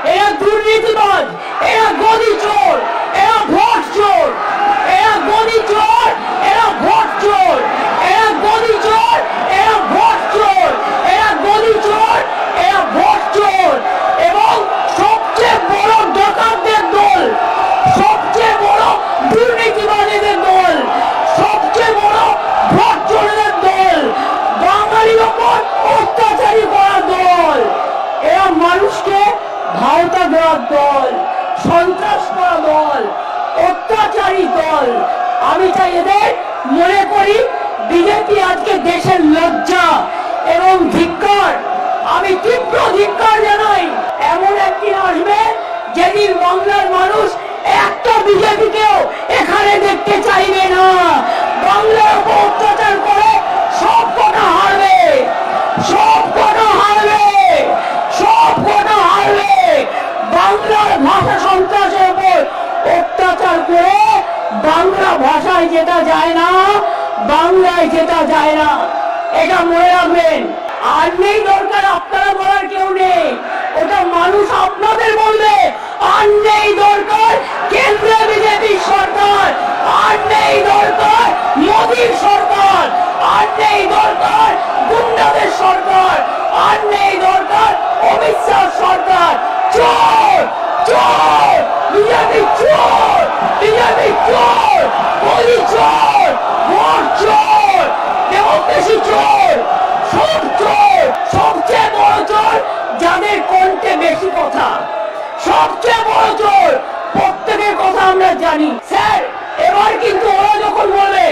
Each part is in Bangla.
এরা দুর্নীতিবাজ, এরা গদি চোর, এরা ভোট চোর, এরা গদি চোর, এরা ভোট চোর, এরা গদি চোর, এরা ভোট চোর, এরা গদি চোর, এরা ভোট চোর। এবং সবচেয়ে বড় ডাকাতদের দল, সবচেয়ে বড় দুর্নীতিবাজীদের দল, সবচেয়ে বড় ভোট চোরদের দল, বাঙালির ওপর অত্যাচারী করার দল। এরা মানুষকে ভাওতা দেওয়ার দল, সন্ত্রাস করা দল, অত্যাচারী দল। আমি চাই এদের মনে করি বিজেপি আজকে দেশের লজ্জা এবং ধিক্কার। আমি তীব্র ধিক্কার জানাই। এমন একদিন আসবে যেদিন বাংলার মানুষ একটা বিজেপিকেও এখানে দেখতে চাইবে না। বাংলার উপর অত্যাচার করে সব কটা হারবে, সব কটা হারবে, সব কটা হারবে। বাংলার ভাষা সন্ত্রাসের উপর অত্যাচার করে বাংলা ভাষায় যেটা যায় না, বাংলায় যেটা যায় না, এটা মনে রাখবেন। আর নেই দরকার আপনারা বলার কেউ নেই, ওটা মানুষ আপনাদের বলবে। আর নেই দরকার কেন্দ্রে বিজেপি সরকার, আর নেই দরকার মোদীর সরকার, আর নেই দরকার গুন্ডাদের সরকার, আর নেই দরকার অমিত শাহ সরকার। চোর চোর, বিজেপি চোর, বিজেপি চোর, মোদী চোর, ভোট চোর, ডেমোক্রেসি চোর, সব চোর। সবচেয়ে বড় চোর যাদের কণ্ঠে বেশি কথা, সবচেয়ে বড় চোর। প্রত্যেকের কথা আমরা জানি। স্যার এবার কিন্তু ওরা যখন বলবে,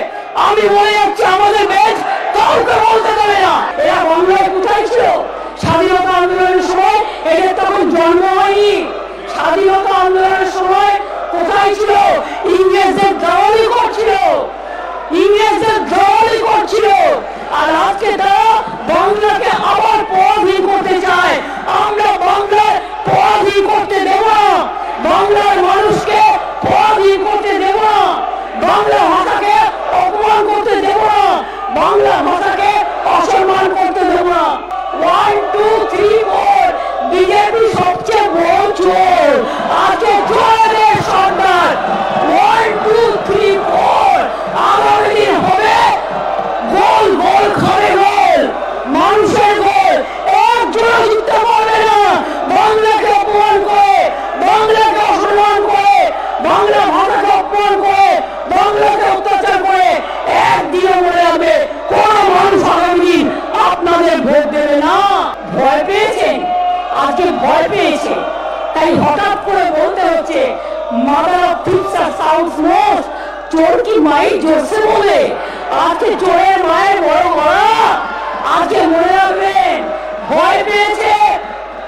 আমি বলে যাচ্ছি আমাদের বেশ কাউকে বলতে দেবে না। এরা বাংলায় কোথায় ছিল স্বাধীনতা আন্দোলনের সময়? এদের তখন জন্ম হয়নি। স্বাধীনতা আন্দোলনের সময় কোথায় ছিল? ইংরেজদের দালালি করছিল, ইংরেজদের দালালি করছিল। আর আজকে তারা বাংলাকে আবার পরাধীন করতে চায়। আমরা বাংলার পরাধীন করতে দেব না, বাংলার মানুষকে পরাধীন করতে দেব না, বাংলা ভাষাকে অপমান করতে দেব না, বাংলা ভাষাকে অসম্মান করতে দেব না। 1 2 3 4 বিজেপি সবচেয়ে বড় চোর। আজকে চোরের সরকার। 1 2 3 4 আগামী দিন হবে গোল গোল খাবে গোল, মানুষের গোল। একজন জিততে পারবে না বাংলাকে অপমান করে, বাংলাকে অসম্মান করে, বাংলা ভাষাকে অপমান করে, বাংলাকে অত্যাচার করে। একদিনে মনে রাখবে কোন মানুষ আগামী দিন আপনাদের ভোট দেবে না। ভয় পেয়েছেন, আজকে ভয় পেয়েছে, তাই হঠাৎ করে বলতে হচ্ছে মাদার অফ থিপস আর সাউন্ডস মোস্ট। চোর কি মাই জোরসে বলে? আজকে চোরের মায়ের বড় গলা। আজকে মনে রাখবেন ভয় পেয়েছে,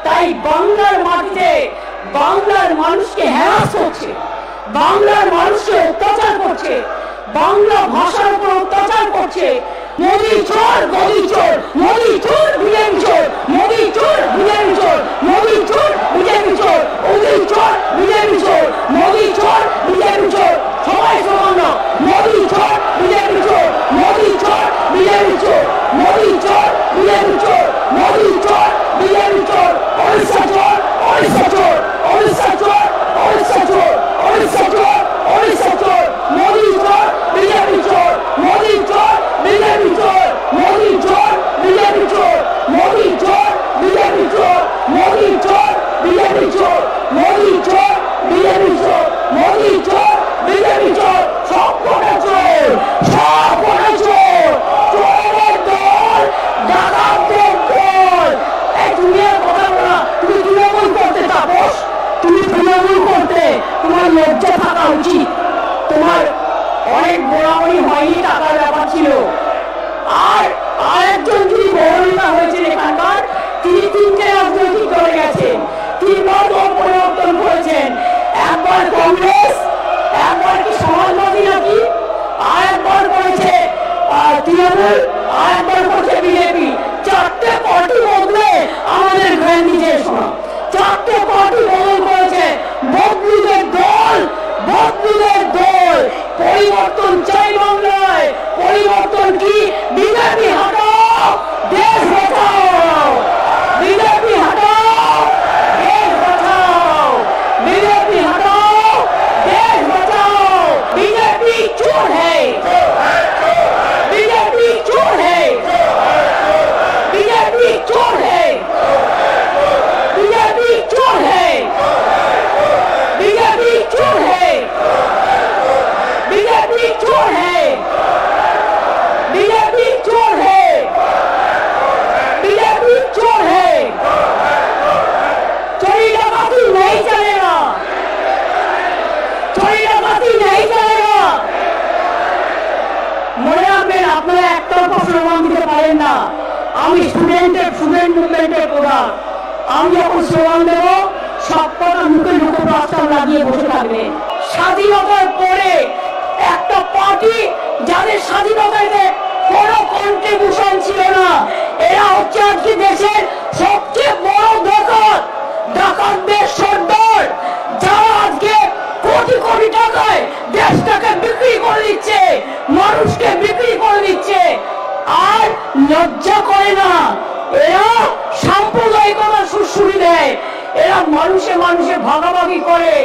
তাই বাংলার মাটিতে বাংলার মানুষকে হ্যারাস করছে, বাংলার মানুষকে অত্যাচার করছে, বাংলা ভাষার উপর অত্যাচার করছে। মোদী চোর, গদি চোর, মোদী চোর, বিজেপি চোর, মোদী চোর, বিজেপি চোর, মোদী চোর, বিজেপি চোর, মোদী চোর, বিজেপি চোর, মোদী চোর, বিজেপি চোর। সবাই সমান না। মোদী চোর, বিজেপি চোর, মোদী চোর, বিজেপি চোর, মোদী চোর, বিজেপি চোর, মোদী চোর, বিজেপি চোর, ওড়িশা চোর, ওড়িশা চোর, ওড়িশা চোর, ওড়িশা চোর, ওড়িশা চোর, ওড়িশা চোর, মোদী চোর, বিজেপি চোর, মোদী চোর, বিজেপি চোর, মোদী চোর, বিজেপি চোর, মোদী চোর, বিজেপি চোর, মোদী চোর, বিজেপি চোর, মোদী চোর, বিজেপি চোর, মোদী চোর, বিজেপি চোর। সব কটা চোর, সব কটা চোর, চোরের দল, ডাকাতদের দল। এই তুমি আর কথা বলা, তুমি তৃণমূল করতে তাপস, তুমি তৃণমূল করতে, তোমার লজ্জা থাকা উচিত। তোমার অনেক বড়াবড়ি হয়নি, টাকার ব্যাপার ছিল। আর আরেকজন যিনি বড় হয়েছেন এখানকার, তিনি 3টে রাজনৈতিক দলে গেছেন, 3বার দল পরিবর্তন করেছেন। একবার কংগ্রেস, একবার কি সমাজবাদী নাকি, আর একবার করেছে তৃণমূল, আর একবার করেছে বিজেপি। 4টে পার্টি বদলে আমাদের গান্ধীজির সময় 4টে পার্টি বদল করেছে। বদলুদের দল, বদলুদের দল। পরিবর্তন চাই বাংলায়। পরিবর্তন কি? বিজেপি হটাও, দেশ বাঁচাও, বিজেপি হটাও, দেশ বাঁচাও। नहीं चलेगा, চরিদারবাজি नहीं चलेगा। মনে রাখবেন, আপনারা একতরফা স্লোগান দিতে পারেন না। আমি স্টুডেন্ট মুভমেন্টের প্রধান, আমি যখন স্লোগান দেব সব কটা মুখে মুখে প্রস্তাব লাগিয়ে বসে থাকবে। স্বাধীনতার পরে একটা পার্টি যাদের স্বাধীনতাতে কোনো কন্ট্রিবিউশন ছিল না, এরা হচ্ছে আজকে দেশের সবচেয়ে বড় ডাকাতদের সর্দার, যারা আজকে কোটি কোটি টাকায় দেশটাকে বিক্রি করে দিচ্ছে, মানুষকে বিক্রি করে দিচ্ছে, আর লজ্জা করে না। এরা সাম্প্রদায়িকতার সুরসুরি দেয়, এরা মানুষে মানুষে ভাগাভাগি করে।